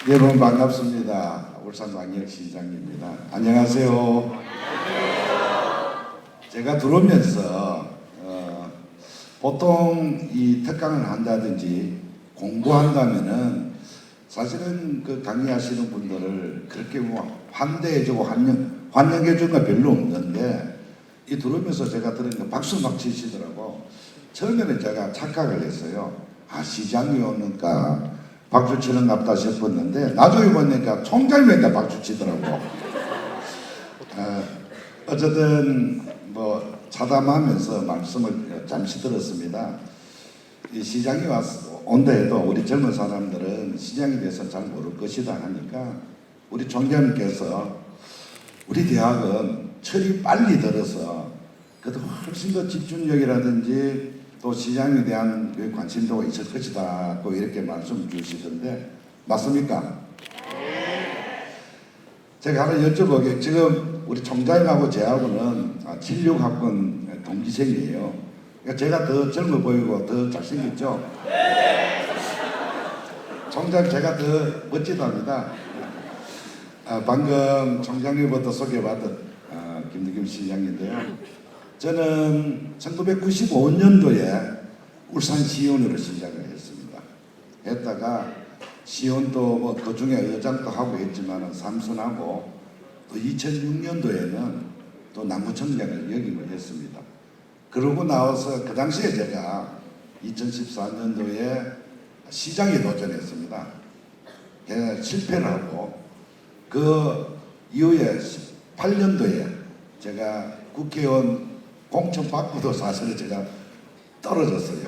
여러분 반갑습니다. 울산광역시장입니다. 안녕하세요. 제가 들어오면서 보통 이 특강을 한다든지 공부한다면은 사실은 그 강의하시는 분들을 그렇게 뭐 환대해주고 환영해준 거 별로 없는데 이 들어오면서 제가 들으니까 박수 막 치시더라고. 처음에는 제가 착각을 했어요. 아, 시장이 오니까 박수 치는 갑다 싶었는데 나중에 보니까 총장님한테 박수 치더라고. 어쨌든 뭐 차담하면서 말씀을 잠시 들었습니다. 이 시장이 온다 해도 우리 젊은 사람들은 시장에 대해서 잘 모를 것이다 하니까 우리 총장님께서 우리 대학은 철이 빨리 들어서 그래도 훨씬 더 집중력이라든지 또 시장에 대한 관심도가 있을 것이다 또 이렇게 말씀 주시던데 맞습니까? 제가 하나 여쭤보게 지금 우리 총장님하고 저하고는 76학번 동기생이에요. 그러니까 제가 더 젊어 보이고 더 잘생겼죠? 총장 제가 더 멋지답니다. 방금 총장님부터 소개받은 김득임 시장인데요. 저는 1995년도에 울산 시의원으로 시작을 했습니다. 했다가 시의원도 뭐 그 중에 의장도 하고 했지만 삼선하고 또 2006년도에는 또 남부청장을 역임을 했습니다. 그러고 나와서 그 당시에 제가 2014년도에 시장에 도전했습니다. 실패를 하고 그 이후에 18년도에 제가 국회의원 공천 받고도 사실 제가 떨어졌어요.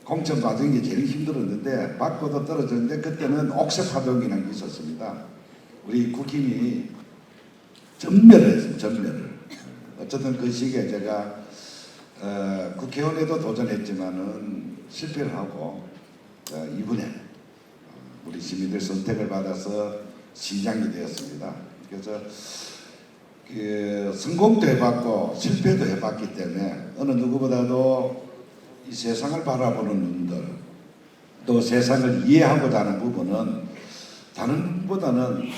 공천 받은 게 제일 힘들었는데 받고도 떨어졌는데 그때는 옥색화동이라는 게 있었습니다. 우리 국힘이 전멸을 했어요. 전멸을. 어쨌든 그 시기에 제가 국회의원에도 도전했지만은 실패를 하고 이번에 우리 시민들 선택을 받아서 시장이 되었습니다. 그래서 성공도 해봤고 실패도 해봤기 때문에 어느 누구보다도 이 세상을 바라보는 눈들 또 세상을 이해하고자 하는 부분은 다른 분보다는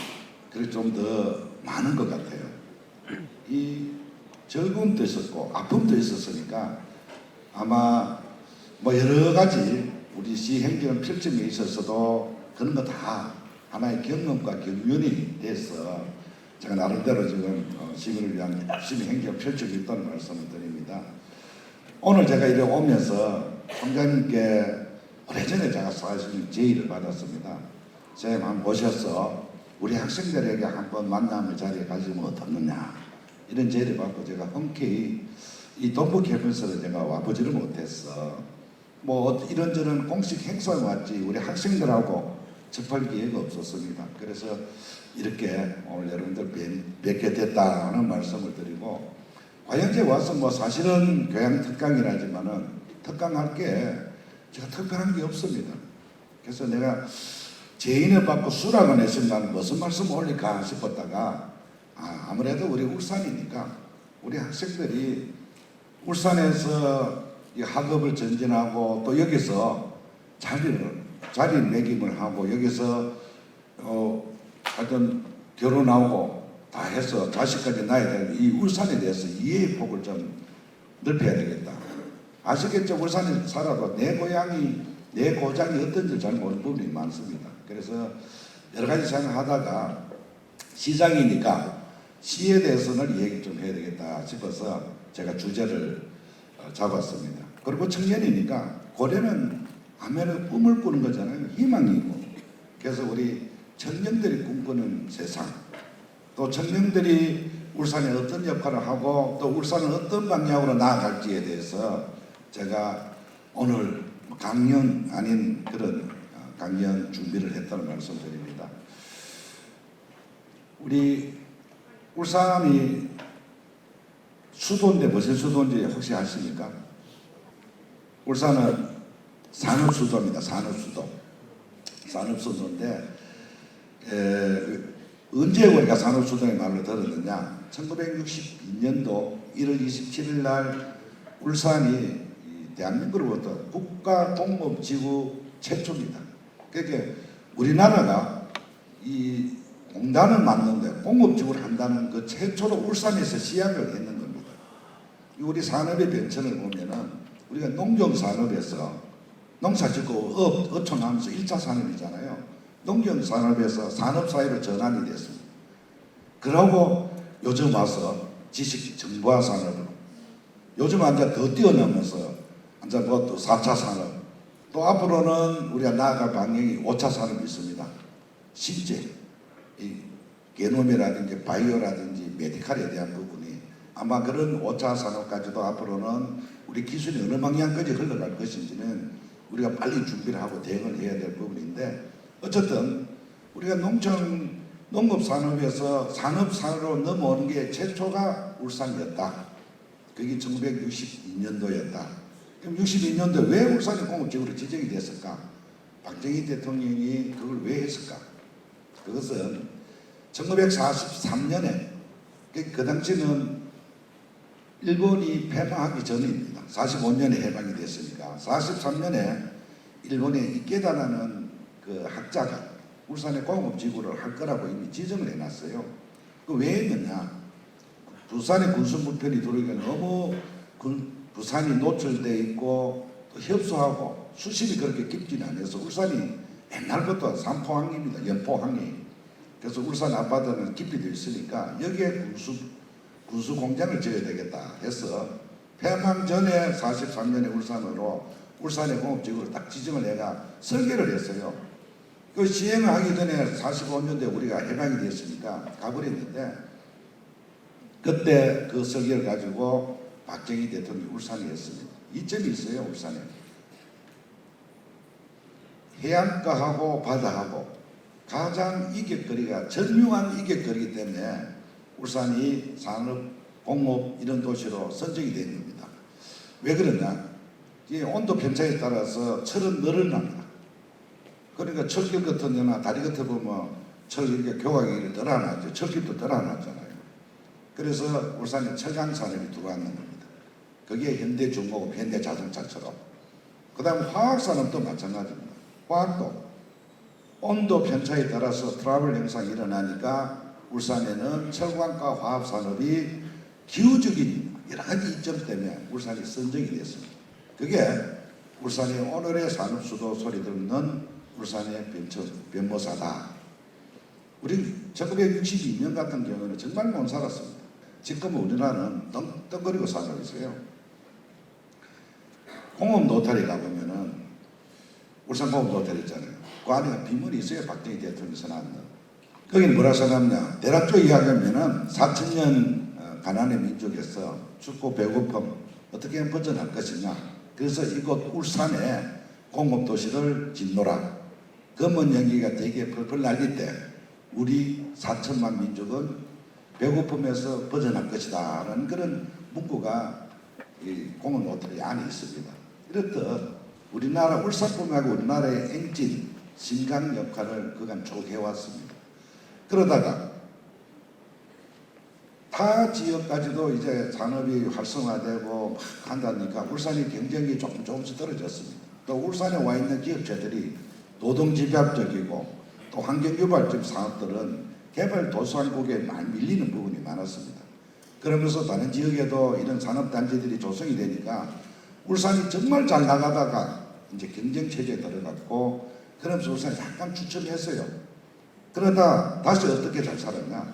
좀 더 많은 것 같아요. 이 즐거움도 있었고 아픔도 있었으니까 아마 뭐 여러 가지 우리 시 행정 필증에 있어서도 그런 거 다 하나의 경험과 경륜이 돼서 제가 나름대로 지금 시민을 위한 열심히 행정 펼치고 있다는 말씀을 드립니다. 오늘 제가 이렇게 오면서 총장님께 오래전에 제가 사실 제의를 받았습니다. 선생님 한번 모셔서 우리 학생들에게 한번 만남의 자리에 가지면 어떻느냐 이런 제의를 받고 제가 흔쾌히 이 동북 캠퍼스를 제가 와보지를 못했어. 뭐 이런저런 공식 행사에 왔지 우리 학생들하고 접할 기회가 없었습니다. 그래서 이렇게 오늘 여러분들 뵙게 됐다는 말씀을 드리고 과연제 와서 뭐 사실은 교양 특강이라지만은 특강할 게 제가 특별한 게 없습니다. 그래서 내가 제인을 받고 수락을 했으면 무슨 말씀 올릴까 싶었다가 아무래도 우리 울산이니까 우리 학생들이 울산에서 이 학업을 전진하고 또 여기서 자리 매김을 하고 여기서 하여튼 결혼하고 다 해서 자식까지 낳아야 되는 이 울산에 대해서 이해의 폭을 좀 넓혀야 되겠다. 아시겠죠? 울산에 살아도 내 고향이 내 고장이 어떤지 잘 모르는 부분이 많습니다. 그래서 여러 가지 생각하다가 시장이니까 시에 대해서는 얘기 좀 해야 되겠다 싶어서 제가 주제를 잡았습니다. 그리고 청년이니까 고려는 하면은 꿈을 꾸는 거잖아요. 희망이고. 그래서 우리 청년들이 꿈꾸는 세상 또 청년들이 울산에 어떤 역할을 하고 또 울산은 어떤 방향으로 나아갈지에 대해서 제가 오늘 강연 아닌 그런 강연 준비를 했다는 말씀드립니다. 우리 울산이 수도인데 무슨 수도인지 혹시 아십니까? 울산은 산업수도입니다. 산업수도. 산업수도인데 언제 우리가 산업수도의 말을 들었느냐? 1962년도 1월 27일 날 울산이 대한민국으로부터 국가공업지구 최초입니다. 그러니까 우리나라가 이 공단은 맞는데 공업지구를 한다는 그 최초로 울산에서 시작을 했는 겁니다. 우리 산업의 변천을 보면은 우리가 농경산업에서 농사짓고 어촌하면서 1차 산업이잖아요. 농경산업에서 산업사회로 전환이 됐습니다. 그러고 요즘 와서 지식 정보화 산업으로, 요즘 이제 더 뛰어넘어서 이제 뭐 또 4차 산업, 또 앞으로는 우리가 나아갈 방향이 5차 산업이 있습니다. 실제 이 게노미라든지 바이오라든지 메디칼에 대한 부분이 아마 그런 5차 산업까지도 앞으로는 우리 기술이 어느 방향까지 흘러갈 것인지는 우리가 빨리 준비를 하고 대응을 해야 될 부분인데, 어쨌든 우리가 농업산업에서 산업사로 넘어오는 게 최초가 울산이었다. 그게 1962년도였다. 그럼 62년도에 왜 울산이 공업지구로 지정이 됐을까? 박정희 대통령이 그걸 왜 했을까? 그것은 1943년에 그 당시는 일본이 패망하기 전입니다. 45년에 해방이 됐으니까 43년에 일본의 이케다라는 그 학자가 울산의 공업지구를 할 거라고 이미 지정을 해놨어요. 그 왜 했느냐? 부산의 군수불편이 들어오니까 너무 부산이 노출돼 있고 또 협소하고 수심이 그렇게 깊지는 않아서 울산이 옛날부터 삼포항입니다. 연포항이. 그래서 울산 앞바다는 깊이 돼 있으니까 여기에 군수 공장을 지어야 되겠다 해서 폐망 전에 43년에 울산의 공업지구를 딱 지정을 해가 설계를 했어요. 그 시행을 하기 전에 45년도에 우리가 해방이 됐으니까 가버렸는데, 그때 그 설계를 가지고 박정희 대통령이 울산에 했습니다. 이점이 있어요. 울산에 해안가하고 바다하고 가장 이격거리가 전유한 이격거리이기 때문에 울산이 산업, 공업 이런 도시로 선정이 된 겁니다. 왜 그러냐? 이 온도 편차에 따라서 철은 늘어납니다. 그러니까 철길 같은 데나 다리 같은 데 보면 철 이렇게 교각이 덜 하나죠. 철길도 덜 하나잖아요. 그래서 울산에 철강산업이 들어왔는 겁니다. 그게 현대중공업, 현대자동차처럼. 그 다음 화학산업도 마찬가지입니다. 화학도 온도 편차에 따라서 트러블 현상이 일어나니까 울산에는 철강과 화학산업이 기후적인 여러 가지 이점 때문에 울산이 선정이 됐습니다. 그게 울산이 오늘의 산업수도 소리 듣는 울산의 변모사다. 우리 1962년 같은 경우는 정말 못 살았습니다. 지금 우리나라는 떵떵거리고 살고 있어요. 공업 노탈에 가보면은 울산 공업 노탈 있잖아요. 그 안에 비문이 있어요. 박정희 대통령이 써놨는. 거기는 뭐라 써놨냐? 대략적으로 이야기하면은 4,000년 가난의 민족에서 춥고 배고픔 어떻게 하면 벗어날 것이냐. 그래서 이곳 울산에 공업도시를 짓노라. 검은 연기가 되게 펄펄 날릴 때 우리 4천만 민족은 배고픔에서 벗어날 것이다 라는 그런 문구가 이 공업 노트의 안에 있습니다. 이렇듯 우리나라 울산뿐만 아니고 우리나라의 엔진, 신강 역할을 그간 쭉 해왔습니다. 그러다가 타 지역까지도 이제 산업이 활성화되고 막 한다니까 울산이 경쟁력이 조금씩 떨어졌습니다. 또 울산에 와 있는 기업체들이 노동집약적이고 또 환경유발적 산업들은 개발도상국에 많이 밀리는 부분이 많았습니다. 그러면서 다른 지역에도 이런 산업단지들이 조성이 되니까 울산이 정말 잘 나가다가 이제 경쟁체제에 들어갔고, 그러면서 울산이 약간 주춤했어요. 그러다 다시 어떻게 잘 살았냐?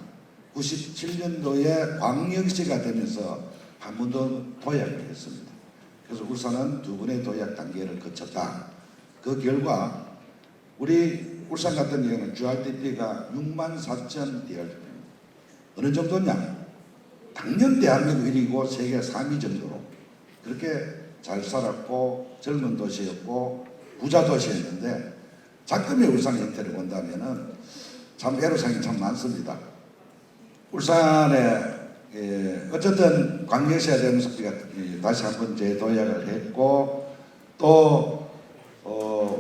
97년도에 광역시가 되면서 한 번 더 도약을 했습니다. 그래서 울산은 두 번의 도약 단계를 거쳤다. 그 결과 우리 울산 같은 경우는 GRDP가 64,000 DRP입니다. 어느 정도냐? 당연 대한민국 1위고 세계 3위 정도로 그렇게 잘 살았고 젊은 도시였고 부자 도시였는데, 작금의 울산 형태를 본다면은 참 애로사항이 참 많습니다. 울산에 어쨌든 광역시가 되면서 우리가 다시 한번 재도약을 했고, 또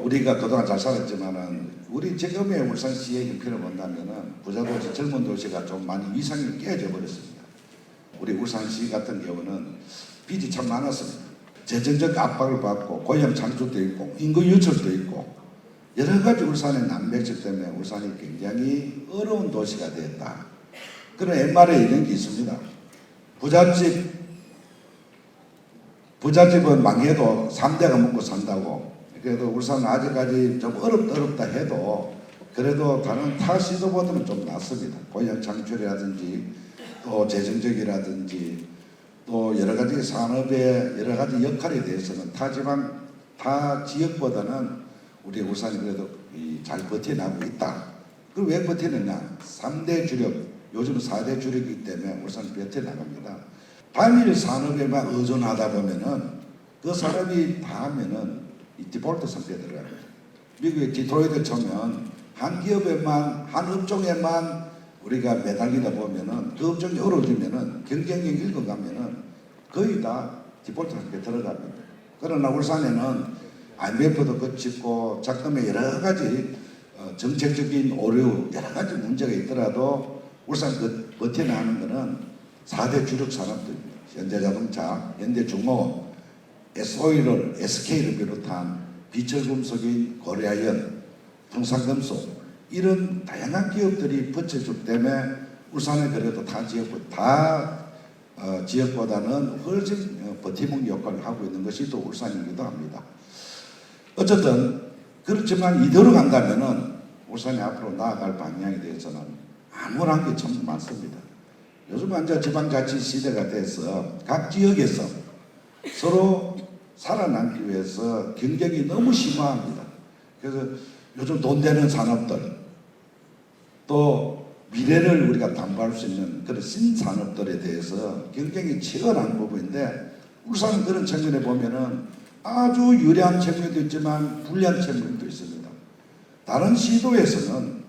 우리가 그동안 잘 살았지만은 우리 지금의 울산시의 형편을 본다면은 부자도시, 젊은 도시가 좀 많이 위상이 깨져 버렸습니다. 우리 울산시 같은 경우는 빚이 참 많았습니다. 재정적 압박을 받고 고용 창출도 있고 인구 유출도 있고 여러 가지 울산의 난맥질 때문에 울산이 굉장히 어려운 도시가 되었다. 그런 옛말에 이런 게 있습니다. 부잣집은 망해도 3대가 먹고 산다고. 그래도 울산은 아직까지 좀 어렵다 해도 그래도 다른 타 시도보다는 좀 낫습니다. 고용 창출이라든지 또 재정적이라든지 또 여러 가지 산업의 여러 가지 역할에 대해서는 타 지역보다는 우리 울산이 그래도 잘 버텨나가고 있다. 그럼 왜 버티느냐? 3대 주력, 요즘 4대 주력이기 때문에 울산이 버텨나갑니다. 단일 산업에만 의존하다 보면은 그 산업이 다 하면은 이 디폴트 상태에 들어갑니다. 미국의 디트로이트처럼 한 기업에만, 한 업종에만 우리가 매달리다 보면은 그 업종이 어려워지면은 경쟁력이 읽어가면은 거의 다 디폴트 상태에 들어갑니다. 그러나 울산에는 IMF도 거치고 작금의 여러 가지 정책적인 오류 여러 가지 문제가 있더라도 울산 버텨나가는 것은 4대 주력 산업들입니다. 현대자동차, 현대중공업, S오일을, SK를 비롯한 비철금속인 고려아연, 평산금속 이런 다양한 기업들이 버텨주기 때문에 울산에 그래도 지역보다는 훨씬 버티목 역할을 하고 있는 것이 또 울산이기도 합니다. 어쨌든 그렇지만 이대로 간다면은 울산이 앞으로 나아갈 방향에 대해서는 암울한 게 참 많습니다. 요즘 완전 지방자치 시대가 돼서 각 지역에서 서로 살아남기 위해서 경쟁이 너무 심화합니다. 그래서 요즘 돈 되는 산업들 또 미래를 우리가 담보할 수 있는 그런 신산업들에 대해서 경쟁이 치열한 부분인데 울산은 그런 측면에 보면은 아주 유리한 측면도 있지만 불리한 측면도 있습니다. 다른 시도에서는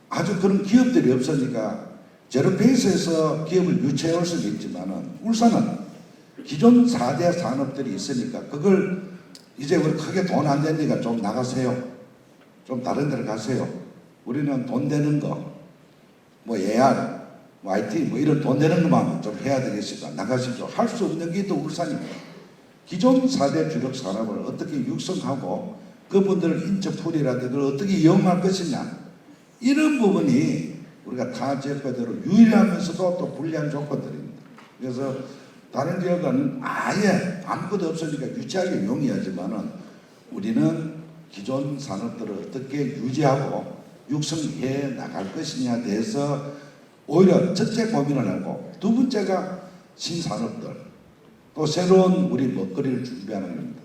아주 그런 기업들이 없으니까 제로페이스에서 기업을 유치해 올 수도 있지만은 울산은 기존 4대 산업들이 있으니까 그걸 이제 우리 크게 돈 안 되니까 좀 나가세요. 좀 다른 데로 가세요. 우리는 돈 되는 거, 뭐 AR, 뭐 IT, 뭐 이런 돈 되는 것만 좀 해야 되겠습니다. 나가십시오. 할 수 없는 게 또 울산입니다. 기존 4대 주력 산업을 어떻게 육성하고 그분들을 인적풀이라든지 어떻게 이용할 것이냐 이런 부분이 우리가 타 지역과대로 유일하면서도 또 불리한 조건들입니다. 그래서 다른 지역은 아예 아무것도 없으니까 유치하게 용이하지만은 우리는 기존 산업들을 어떻게 유지하고 육성해 나갈 것이냐에 대해서 오히려 첫째 고민을 하고 두 번째가 신산업들 또 새로운 우리 먹거리를 준비하는 겁니다.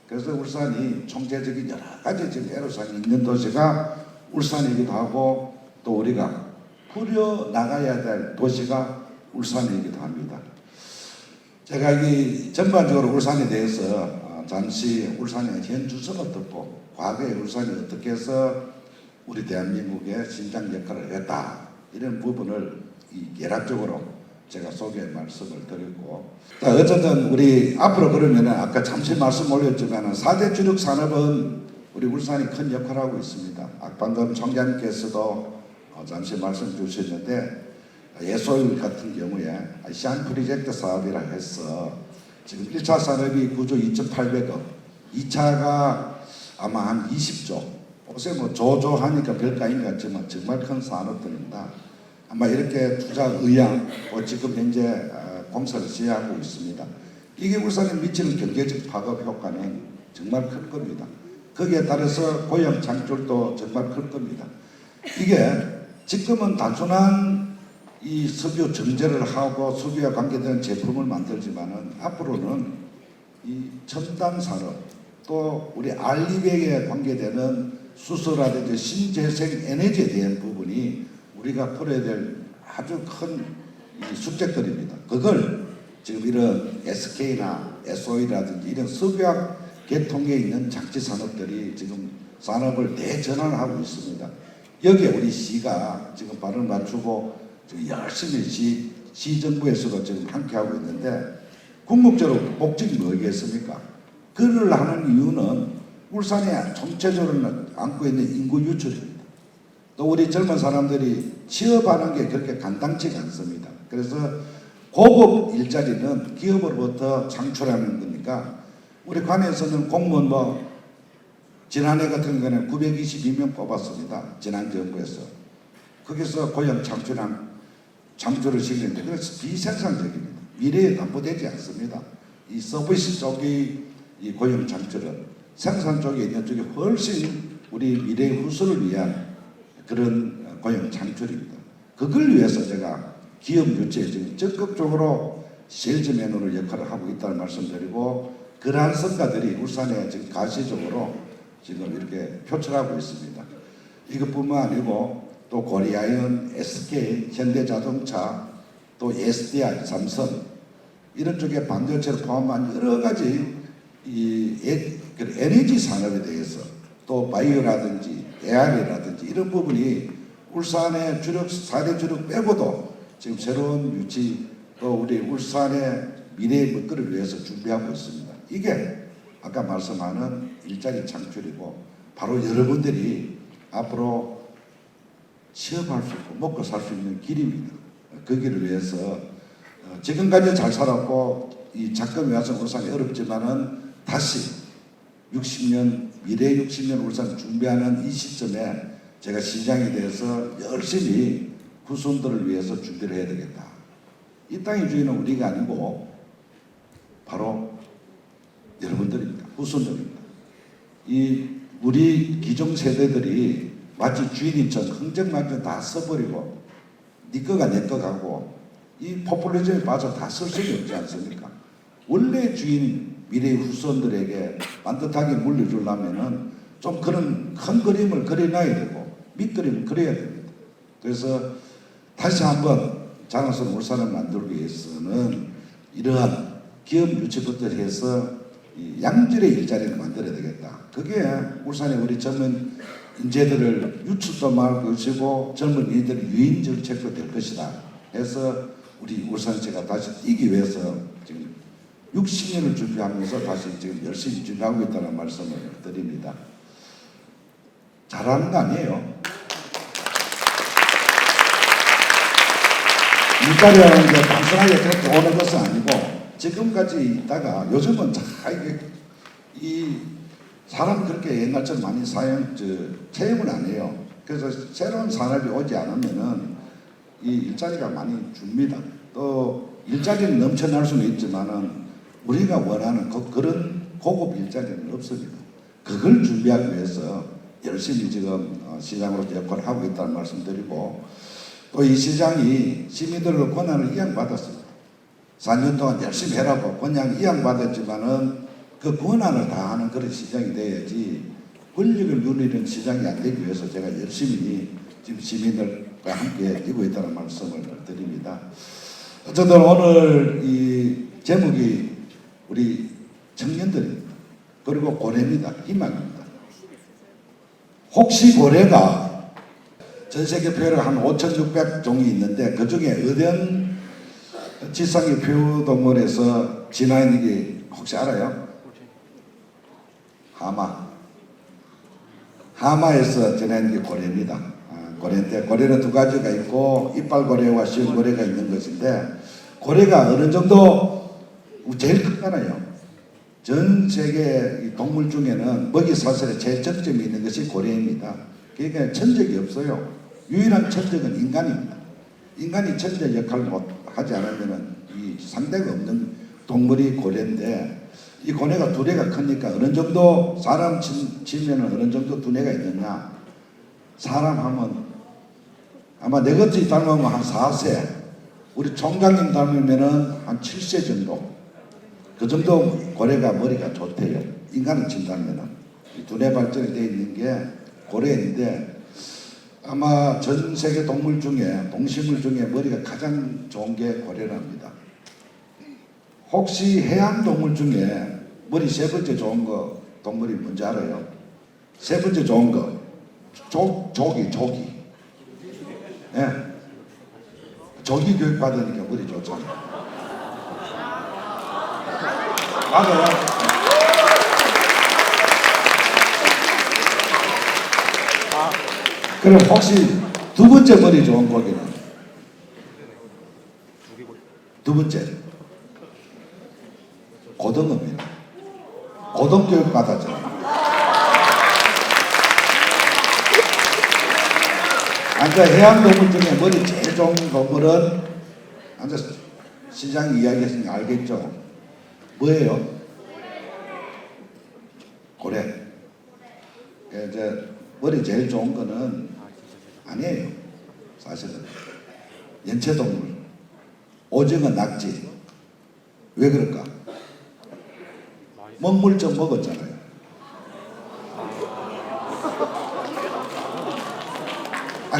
그래서 울산이 총체적인 여러 가지 지금 애로사항이 있는 도시가 울산이기도 하고 또 우리가 풀어나가야 될 도시가 울산이기도 합니다. 제가 이 전반적으로 울산에 대해서 잠시 울산의 현 주소를 듣고 과거에 울산이 어떻게 해서 우리 대한민국의 심장 역할을 했다 이런 부분을 개략적으로 제가 소개 말씀을 드렸고 어쨌든 우리 앞으로 그러면 아까 잠시 말씀 올렸지만 4대 주력 산업은 우리 울산이 큰 역할을 하고 있습니다. 방금 총장님께서도 잠시 말씀 주셨는데 예소일 같은 경우에 아시안 프로젝트 사업이라 해서 지금 1차 산업이 9조 2,800억 2차가 아마 한 20조 요새 뭐 조조하니까 별거 아닌 것 같지만 정말 큰 산업들입니다. 아마 이렇게 투자 의향 지금 현재 공사를 시행하고 있습니다. 이게 울산에 미치는 경제적 파급 효과는 정말 클 겁니다. 거기에 따라서 고용 창출도 정말 클 겁니다. 이게 지금은 단순한 이 석유 정제를 하고 석유와 관계되는 제품을 만들지만은 앞으로는 이 첨단 산업 또 우리 알리백에 관계되는 수소라든지 신재생 에너지에 대한 부분이 우리가 풀어야 될 아주 큰 숙제들입니다. 그걸 지금 이런 SK나 SO이라든지 이런 석유학 계통에 있는 장치 산업들이 지금 산업을 대전환하고 있습니다. 여기에 우리 시가 지금 발을 맞추고 지금 열심히 시정부에서도 지금 함께하고 있는데 궁극적으로 목적이 뭐겠습니까? 그를 하는 이유는 울산에 전체적으로 안고 있는 인구 유출입니다. 또 우리 젊은 사람들이 취업하는 게 그렇게 간단치가 않습니다. 그래서 고급 일자리는 기업으로부터 창출하는 거니까 우리 관에서는 공무원 지난해 같은 경우는 922명 뽑았습니다. 지난 정부에서. 거기서 고용 창출을 시키는데 그래서 비생산적입니다. 미래에 담보되지 않습니다. 이 서비스 쪽의 이 고용 창출은 생산 쪽에 있는 쪽이 훨씬 우리 미래의 후손을 위한 그런 고용 창출입니다. 그걸 위해서 제가 기업 유치에 지금 적극적으로 세일즈맨으로 역할을 하고 있다는 말씀드리고 그러한 성과들이 울산에 지금 가시적으로 지금 이렇게 표출하고 있습니다. 이것뿐만 아니고 또 고리아이언, SK, 현대자동차, 또 SDI, 삼성 이런 쪽에 반도체를 포함한 여러 가지 이 에너지 산업에 대해서 또 바이오라든지 AR이라든지 이런 부분이 울산의 주력 4대 주력 빼고도 지금 새로운 유치 또 우리 울산의 미래의 먹거리를 위해서 준비하고 있습니다. 이게 아까 말씀하는 일자리 창출이고 바로 여러분들이 앞으로 취업할 수 있고 먹고 살 수 있는 길입니다. 그 길을 위해서 지금까지 잘 살았고 이 작금이 와서 울산이 어렵지만은 다시 60년 미래 60년 울산 준비하는 이 시점에 제가 시장에 대해서 열심히 후손들을 위해서 준비를 해야 되겠다. 이 땅의 주인은 우리가 아니고 바로 여러분들입니다. 후손들입니다. 이 우리 기존 세대들이 마치 주인인처럼 흥정망정 다 써버리고 네 거가 내 거 가고 이 포퓰리즘에 빠져 다 쓸 수는 없지 않습니까? 원래 주인 미래의 후손들에게 반듯하게 물려주려면은 좀 그런 큰 그림을 그려놔야 되고 밑그림을 그려야 됩니다. 그래서 다시 한번 자랑스러운 울산을 만들기 위해서는 이러한 기업 유치부터 해서 이 양질의 일자리를 만들어야 되겠다. 그게 울산의 우리 젊은 인재들을 유출도 막을 것이고 젊은 이들의 유인 정책도 될 것이다. 해서 우리 울산시가 다시 뛰기 위해서 지금 60년을 준비하면서 다시 지금 열심히 준비하고 있다는 말씀을 드립니다. 잘하는 거 아니에요. 일자리라는 게 단순하게 그렇게 오는 것은 아니고 지금까지 있다가 요즘은 이 사람 그렇게 옛날처럼 많이 채용을 안 해요. 그래서 새로운 산업이 오지 않으면은 이 일자리가 많이 줍니다. 또 일자리는 넘쳐날 수는 있지만은 우리가 원하는 그런 고급 일자리는 없습니다. 그걸 준비하기 위해서 열심히 지금 시장으로 역할을 하고 있다는 말씀드리고 또 이 시장이 시민들의 권한을 이양받았습니다. 4년 동안 열심히 해라고 권한 이양받았지만은 그 권한을 다하는 그런 시장이 돼야지 권력을 누리는 시장이 안 되기 위해서 제가 열심히 지금 시민들과 함께 뛰고 있다는 말씀을 드립니다. 어쨌든 오늘 이 제목이 우리 청년들입니다. 그리고 고래입니다. 희망입니다. 혹시 고래가 전 세계 표를 한 5,600종이 있는데 그 중에 어떤 지상의 표동물에서 진화했는 게 혹시 알아요? 하마에서 진화했는 게 고래입니다. 고래인데 고래는 두 가지가 있고 이빨 고래와 시험 고래가 있는 것인데 고래가 어느 정도 제일 크잖아요. 전 세계 동물 중에는 먹이 사슬에 제일 접점이 있는 것이 고래입니다. 그러니까 천적이 없어요. 유일한 천적은 인간입니다. 인간이 천적 역할을 하지 않으면 이 상대가 없는 동물이 고래인데 이 고래가 두뇌가 크니까 어느 정도 사람 치면은 어느 정도 두뇌가 있느냐. 사람 하면 아마 내 것이 닮으면 한 4세, 우리 총장님 닮으면은 한 7세 정도. 그 정도 고래가 머리가 좋대요. 인간을 친다면은 두뇌 발전이 되어 있는 게 고래인데 아마 전 세계 동물 중에 동식물 중에 머리가 가장 좋은 게 고래랍니다. 혹시 해양 동물 중에 머리 세 번째 좋은 거 동물이 뭔지 알아요? 세 번째 좋은 거 조기. 예. 조기 교육 받으니까 머리 좋잖아요. 맞아요. 그럼 혹시 두 번째 머리 좋은 고기는? 두 번째 고등어입니다. 고등교육 받았잖아요. 앉아 해양 동물 중에 머리 제일 좋은 동물은 앉아 시장이 이야기했으니까 알겠죠? 뭐예요? 고래. 이제 머리 제일 좋은 거는 아니에요. 사실은 연체동물, 오징어, 낙지. 왜 그럴까? 먹물 좀 먹었잖아요.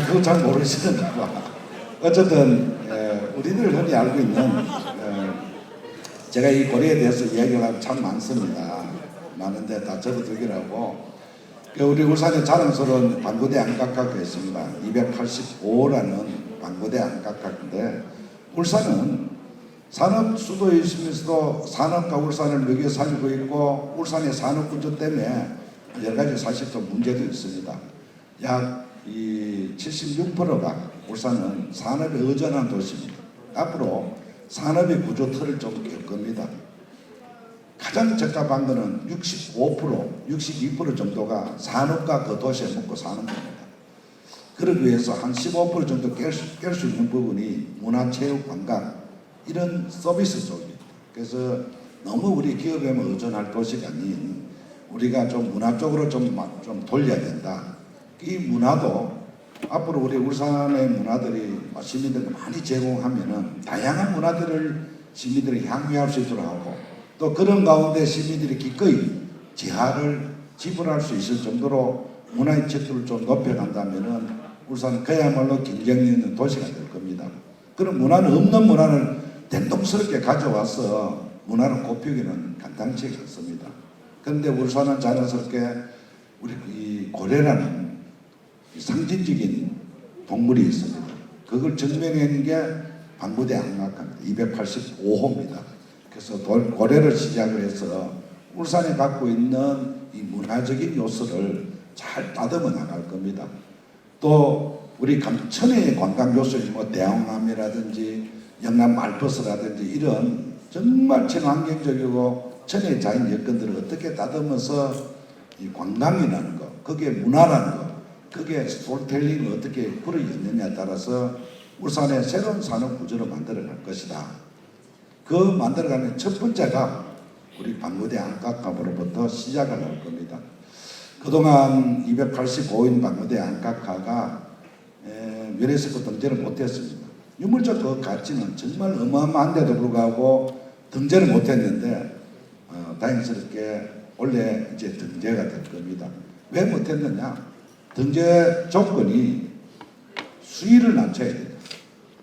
그거 잘 모르시는가 봐. 어쨌든 우리들 흔히 알고 있는 제가 이 고래에 대해서 이야기를 하면 참 많습니다. 많은데 다 접어두기라고. 우리 울산에 자랑스러운 방구대 안각화가 있습니다. 285라는 방구대 안각화인데, 울산은 산업 수도에 있으면서도 산업과 울산을 먹여 살리고 있고, 울산의 산업 구조 때문에 여러 가지 사실 좀 문제도 있습니다. 약 76%가 울산은 산업에 의존한 도시입니다. 앞으로 산업의 구조 틀을 좀 깰 겁니다. 가장 적합한 거는 65%, 62% 정도가 산업과 그 도시에 먹고 사는 겁니다. 그러기 위해서 한 15% 정도 깰 수 있는 부분이 문화, 체육, 관광 이런 서비스 쪽입니다. 그래서 너무 우리 기업에만 의존할 도시가 아닌 우리가 좀 문화 쪽으로 좀 돌려야 된다. 이 문화도 앞으로 우리 울산의 문화들이 시민들이 많이 제공하면은 다양한 문화들을 시민들이 향유할 수 있도록 하고, 또 그런 가운데 시민들이 기꺼이 지하를 지불할 수 있을 정도로 문화의 질도를 좀 높여간다면은 울산은 그야말로 경쟁력 있는 도시가 될 겁니다. 그런 문화는 없는 문화를 den동스럽게 가져와서 문화를 곱히기는 간단치가 않습니다. 그런데 울산은 자연스럽게 우리 이 고래라는 상징적인 동물이 있습니다. 그걸 증명하는 게 방구대 안각화입니다. 285호입니다. 그래서 고래를 시작을 해서 울산에 갖고 있는 이 문화적인 요소를 잘 따듬어 나갈 겁니다. 또 우리 천혜의 관광 요소인 대왕암이라든지 영남 알프스라든지 이런 정말 친환경적이고 천혜의 자연 여건들을 어떻게 따듬어서 이 관광이라는 거, 그게 문화라는 거, 그게 스토리텔링을 어떻게 풀어내느냐에 따라서 울산의 새로운 산업 구조를 만들어갈 것이다. 그 만들어가는 첫 번째가 우리 방구대 안각화로부터 시작을 할 겁니다. 그동안 285인 방구대 안각화가 유네스코 등재를 못했습니다. 유물적 그 가치는 정말 어마어마한데도 불구하고 등재를 못했는데 다행스럽게 원래 이제 등재가 될 겁니다. 왜 못했느냐? 등재 조건이 수위를 낮춰야 됩니다.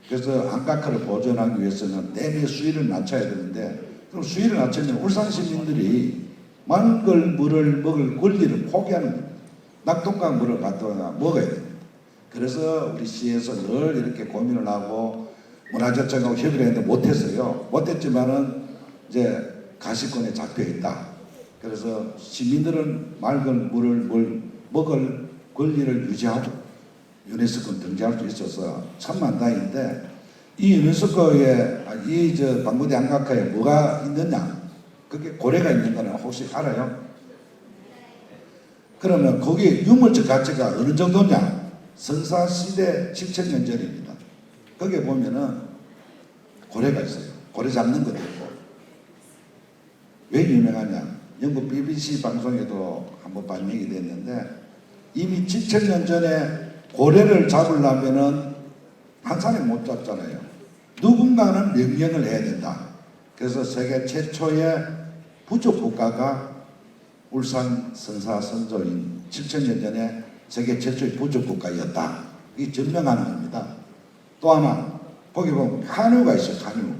그래서 안각화를 보존하기 위해서는 댐의 수위를 낮춰야 되는데, 그럼 수위를 낮추면 울산 시민들이 맑은 물을 먹을 권리를 포기하는 겁니다. 낙동강 물을 갖다가 먹어야 됩니다. 그래서 우리 시에서 늘 이렇게 고민을 하고 문화재청하고 협의를 했는데 못했어요. 못했지만은 이제 가시권에 잡혀 있다. 그래서 시민들은 맑은 물을 먹을 권리를 유지하고 유네스코 등재할 수 있어서 천만다행인데, 이 유네스코에 방구대 안각화에 뭐가 있느냐? 그게 고래가 있는 거는 혹시 알아요? 그러면 거기에 유물적 가치가 어느 정도냐? 선사시대 7,000년 전입니다. 거기에 보면은 고래가 있어요. 고래 잡는 것도 있고. 왜 유명하냐? 영국 BBC 방송에도 한번 반영이 됐는데, 이미 7,000년 전에 고래를 잡으려면은 한 사람이 못 잡잖아요. 누군가는 명령을 해야 된다. 그래서 세계 최초의 부족 국가가 울산 선사선조인 7,000년 전에 세계 최초의 부족 국가였다. 이게 증명하는 겁니다. 또 하나 거기 보면 카누가 있어요. 카누.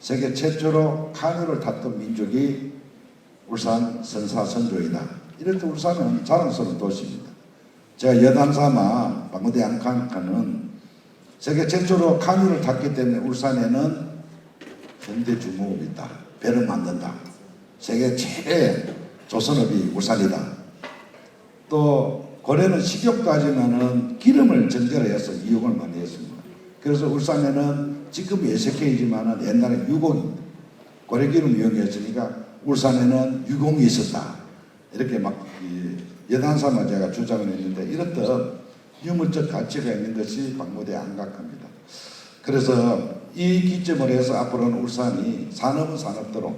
세계 최초로 카누를 탔던 민족이 울산 선사선조이다. 이럴 때 울산은 자랑스러운 도시입니다. 제가 여담삼아 방구대 안각화는 세계 최초로 카누를 탔기 때문에 울산에는 현대중공업이 있다. 배를 만든다. 세계 최대의 조선업이 울산이다. 또 고래는 식욕도 하지만은 기름을 정제를 해서 이용을 많이 했습니다. 그래서 울산에는 지금 예색해이지만은 옛날에 유공입니다. 고래기름 이용했으니까 울산에는 유공이 있었다. 이렇게 막 여단삼아 제가 주장을 했는데, 이렇듯 유물적 가치가 있는 것이 박물에 안각합니다. 그래서 이 기점을 해서 앞으로는 울산이 산업은 산업대로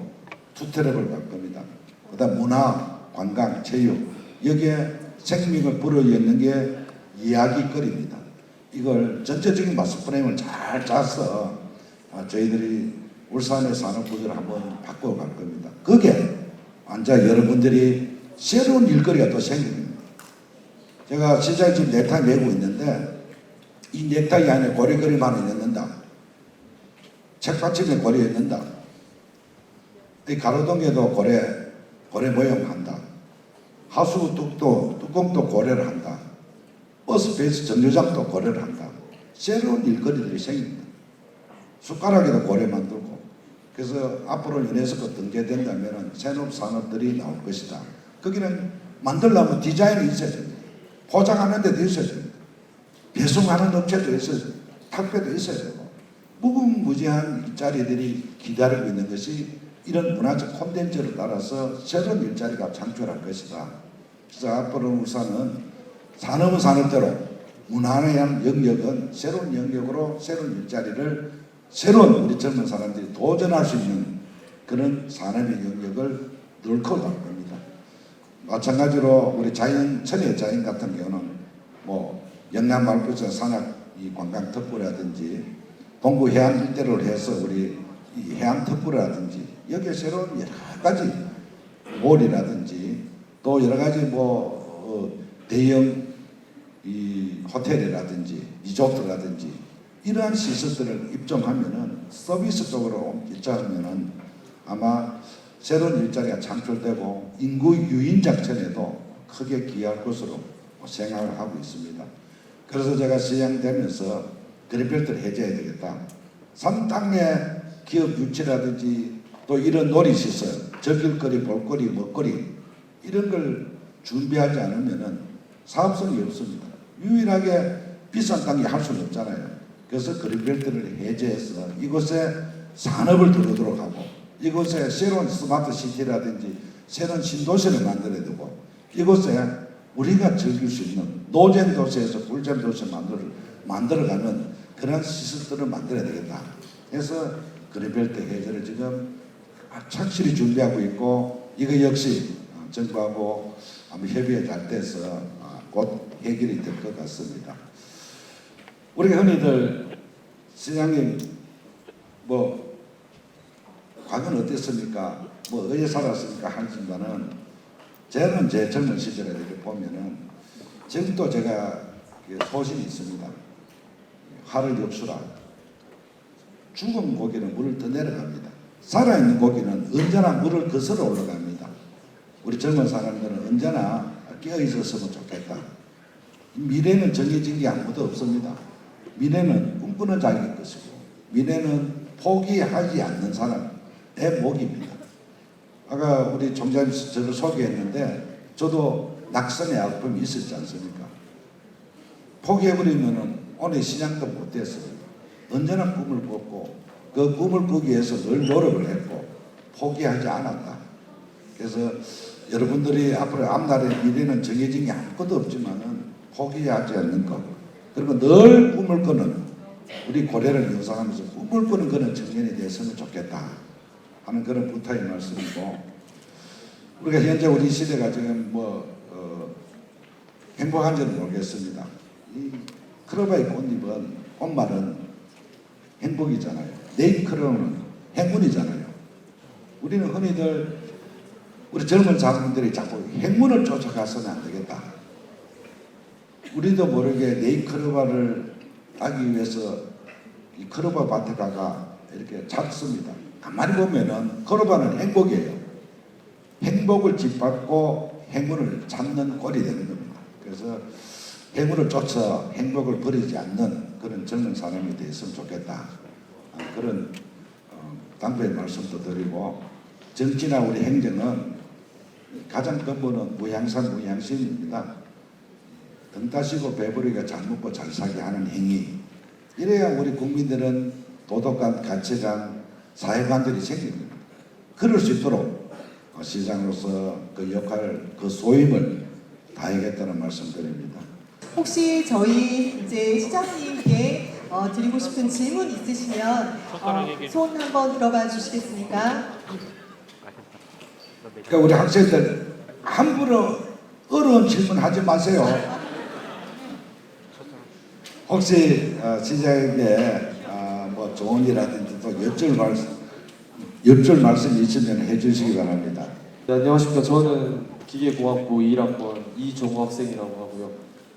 투트랙을 갈 겁니다. 그다음 문화, 관광, 체육 여기에 생명을 불어넣는 게 이야기거리입니다. 이걸 전체적인 마스 프레임을 잘 짜서 저희들이 울산의 산업 구조를 한번 바꿔갈 겁니다. 그게 앉아 여러분들이 새로운 일거리가 또 생깁니다. 제가 시장에 지금 넥타이 메고 있는데 이 넥타이 안에 고래그림만을 넣는다. 책받침에 고래 넣는다. 이 가로등에도 고래 모양 한다. 하수 뚜껑도 고래를 한다. 버스 베이스 정류장도 고래를 한다. 새로운 일거리들이 생깁니다. 숟가락에도 고래 만들고. 그래서 앞으로 유네스코 등재된다면 새로운 산업들이 나올 것이다. 거기는 만들려면 디자인이 있어야 됩니다. 포장하는 데도 있어야 됩니다. 배송하는 업체도 있어야 됩니다. 택배도 있어야 되고 무궁무진한 일자리들이 기다리고 있는 것이 이런 문화적 콘텐츠를 따라서 새로운 일자리가 창출할 것이다. 그래서 앞으로 울산은 산업은 산업대로 문화에 대한 영역은 새로운 영역으로 새로운 일자리를 새로운 우리 젊은 사람들이 도전할 수 있는 그런 산업의 영역을 넓혀 갈 겁니다. 마찬가지로 우리 천혜 자연 같은 경우는 영남 말부터 산악 이 관광 특구라든지 동구 해안 일대를 해서 우리 이 해안 특구라든지 여기에 새로운 여러 가지 몰이라든지 또 여러 가지 대형 이 호텔이라든지 리조트라든지 이러한 시설들을 입점하면은 서비스 쪽으로 입점하면은 아마 새로운 일자리가 창출되고 인구 유인 작전에도 크게 기여할 것으로 생각을 하고 있습니다. 그래서 제가 시장 되면서 그린벨트를 해줘야 되겠다. 산 땅의 기업 유치라든지 또 이런 놀이시설, 즐길거리, 볼거리, 먹거리 이런 걸 준비하지 않으면은 사업성이 없습니다. 유일하게 비싼 땅이 할 수는 없잖아요. 그래서 그린벨트를 해제해서 이곳에 산업을 들어오도록 하고 이곳에 새로운 스마트 시티라든지 새로운 신도시를 만들어야 되고 이곳에 우리가 즐길 수 있는 노잼 도시에서 꿀잼 도시를 만들어가는 그런 시설들을 만들어야 되겠다. 그래서 그린벨트 해제를 지금 착실히 준비하고 있고 이거 역시 정부하고 한번 협의가 잘 돼서 곧 해결이 될 것 같습니다. 우리가 흔히들 시장님 과거는 어땠습니까? 어디에 살았습니까? 하지만은 저는 제 젊은 시절에 이렇게 보면은 지금도 제가 소신이 있습니다. 화를 엽수라. 죽은 고기는 물을 더 내려갑니다. 살아있는 고기는 언제나 물을 거슬러 올라갑니다. 우리 젊은 사람들은 언제나 깨어 있었으면 좋겠다. 미래는 정해진 게 아무도 없습니다. 미래는 꿈꾸는 자의 것이고 미래는 포기하지 않는 사람의 목입니다. 아까 우리 총장님 저를 소개했는데 저도 낙선의 아픔이 있었지 않습니까? 포기해버리면 오늘 신앙도 못했어요. 언제나 꿈을 꿨고 그 꿈을 꾸기 위해서 늘 노력을 했고 포기하지 않았다. 그래서 여러분들이 앞으로 앞날의 미래는 정해진 게 아무것도 없지만은 포기하지 않는 것 그리고 늘 꿈을 꾸는 우리 고래를 묘사하면서 꿈을 꾸는 그런 청년이 됐으면 좋겠다 하는 그런 부탁의 말씀이고 우리가 현재 우리 시대가 지금 행복한지는 모르겠습니다. 이 크로바의 꽃잎은 꽃말은 행복이잖아요. 네잎크로는 행운이잖아요. 우리는 흔히들 우리 젊은 사람들이 자꾸 행운을 쫓아가서는 안 되겠다. 우리도 모르게 네잎크로바를 따기 위해서 이 크로바 밭에 가가 이렇게 찾습니다. 가만히 보면은 크로바는 행복이에요. 행복을 짓밟고 행운을 찾는 꼴이 되는 겁니다. 그래서 행운을 쫓아 행복을 버리지 않는 그런 젊은 사람이 됐으면 좋겠다. 그런 당부의 말씀도 드리고 정치나 우리 행정은 가장 근본은 무향산 무향심입니다. 등 따시고 배부르기가 잘 먹고 잘 살게 하는 행위. 이래야 우리 국민들은 도덕관, 가치관, 사회관들이 생깁니다. 그럴 수 있도록 시장으로서 그 역할을, 그 소임을 다하겠다는 말씀 드립니다. 혹시 저희 이제 시장님께 드리고 싶은 질문 있으시면 손 한번 들어봐 주시겠습니까? 그러니까 우리 학생들 함부로 어려운 질문 하지 마세요. 혹시 시장님께 뭐 좋은 일이라든지 또 여쭐 말씀이 있으면 해주시기 바랍니다. 네, 안녕하십니까. 저는 기계공학부 2학번 이종호 학생이라고 하고요.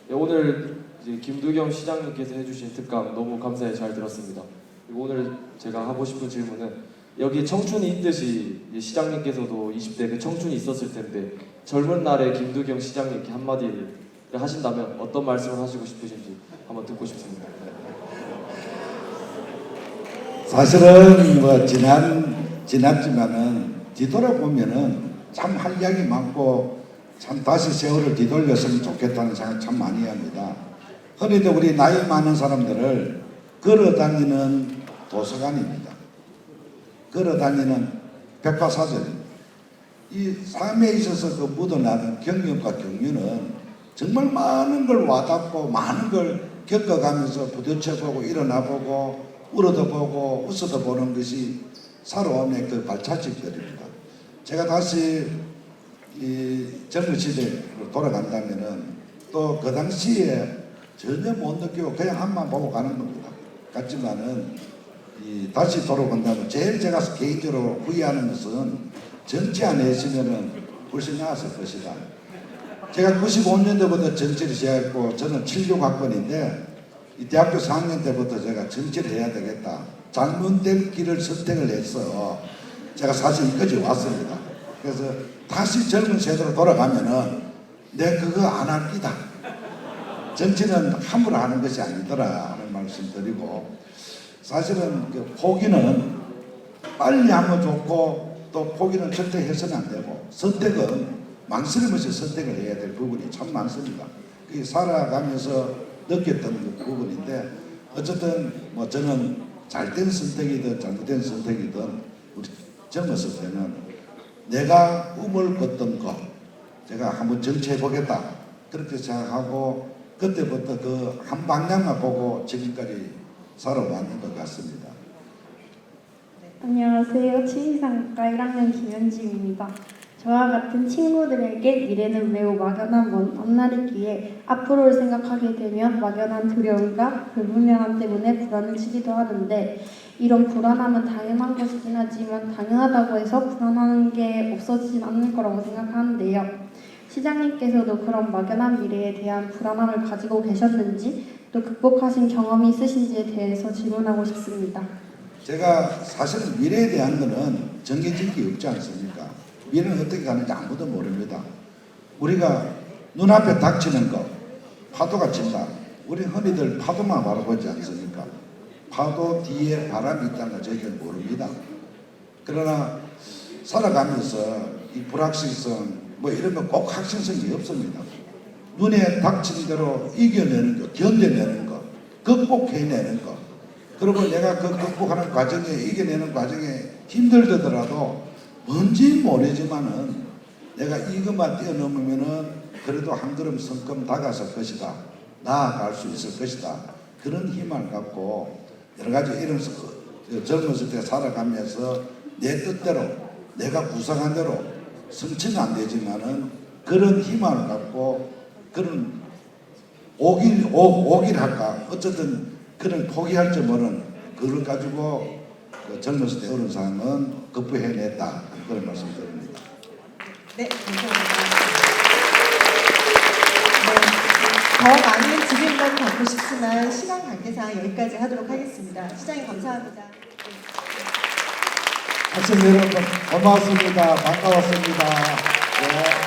네, 오늘 이제 김두겸 시장님께서 해주신 특강 너무 감사히 잘 들었습니다. 그리고 오늘 제가 하고 싶은 질문은 여기 청춘이 있듯이 시장님께서도 20대 그 청춘이 있었을 텐데 젊은 날에 김두겸 시장님께 한마디를 하신다면 어떤 말씀을 하시고 싶으신지 한번 듣고 싶습니다. 사실은 뭐 지났지만은 뒤돌아보면은 참 할 이야기 많고 참 다시 세월을 뒤돌렸으면 좋겠다는 생각 참 많이 합니다. 흔히도 우리 나이 많은 사람들을 걸어다니는 도서관입니다. 걸어다니는 백과사전입니다. 이 삶에 있어서 그 묻어나는 경험과 경륜은 정말 많은 걸 와닿고 많은 걸 겪어가면서 부딪혀보고 일어나보고 울어도 보고 웃어도 보는 것이 살아오는 그 발자취들입니다. 제가 다시 이 젊은 시대로 돌아간다면은 또 그 당시에 전혀 못 느끼고 그냥 한만 보고 가는 겁니다. 같지만은 다시 돌아본다면 제일 제가 개인적으로 후회하는 것은 정치 안에 있으면은 훨씬 나았을 것이다. 제가 95년도부터 정치를 시작했고 저는 76학번인데 이 대학교 4학년 때부터 제가 정치를 해야 되겠다. 잘못된 길을 선택을 해서 제가 사실 여기까지 왔습니다. 그래서 다시 젊은 세대로 돌아가면은 내 그거 안 할 끼다. 정치는 함부로 하는 것이 아니더라 하는 말씀 드리고 사실은 그 포기는 빨리 하면 좋고 또 포기는 절대 해서는 안 되고 선택은 망설임없이 선택을 해야 될 부분이 참 많습니다. 그게 살아가면서 느꼈던 그 부분인데 어쨌든 뭐 저는 잘된 선택이든 잘못된 선택이든 우리 젊었을 때는 내가 꿈을 꿨던 것 제가 한번 정치해 보겠다 그렇게 생각하고 그때부터 그 한 방향만 보고 지금까지 살아왔는 것 같습니다. 안녕하세요. 치위상과 1학년 김현지입니다. 저와 같은 친구들에게 미래는 매우 막연한 먼 앞날이기에 앞으로를 생각하게 되면 막연한 두려움과 불분명함 때문에 불안을 치기도 하는데 이런 불안함은 당연한 것이긴 하지만 당연하다고 해서 불안한 게 없어지진 않을 거라고 생각하는데요. 시장님께서도 그런 막연한 미래에 대한 불안함을 가지고 계셨는지 또 극복하신 경험이 있으신지에 대해서 질문하고 싶습니다. 제가 사실은 미래에 대한 거는 정해진 게 없지 않습니까? 미래는 어떻게 가는지 아무도 모릅니다. 우리가 눈앞에 닥치는 것, 파도가 친다. 우리 흔히들 파도만 바라보지 않습니까? 파도 뒤에 바람이 있다는 걸 저희는 모릅니다. 그러나 살아가면서 이 불확실성 뭐 이러면 꼭 확실성이 없습니다. 눈에 닥친 대로 이겨내는 것, 견뎌내는 것, 극복해내는 것. 그리고 내가 그 극복하는 과정에 이겨내는 과정에 힘들더라도 뭔지 모르지만은 내가 이것만 뛰어넘으면은 그래도 한 걸음 성큼 다가설 것이다. 나아갈 수 있을 것이다. 그런 희망을 갖고 여러 가지 이런 젊었을 때 살아가면서 내 뜻대로 내가 구상한 대로 성취는 안 되지만은 그런 희망을 갖고 그런 오길 할까 어쨌든 그런 포기할 점은 그걸 가지고 그 젊었을 때 어려운 상황은 극복해냈다 그런 말씀 드립니다. 네, 감사합니다. 더 많은 질문만 받고 싶지만 시간 관계상 여기까지 하도록 하겠습니다. 시장님 감사합니다. 학생 여러분 고맙습니다. 반가웠습니다. 네.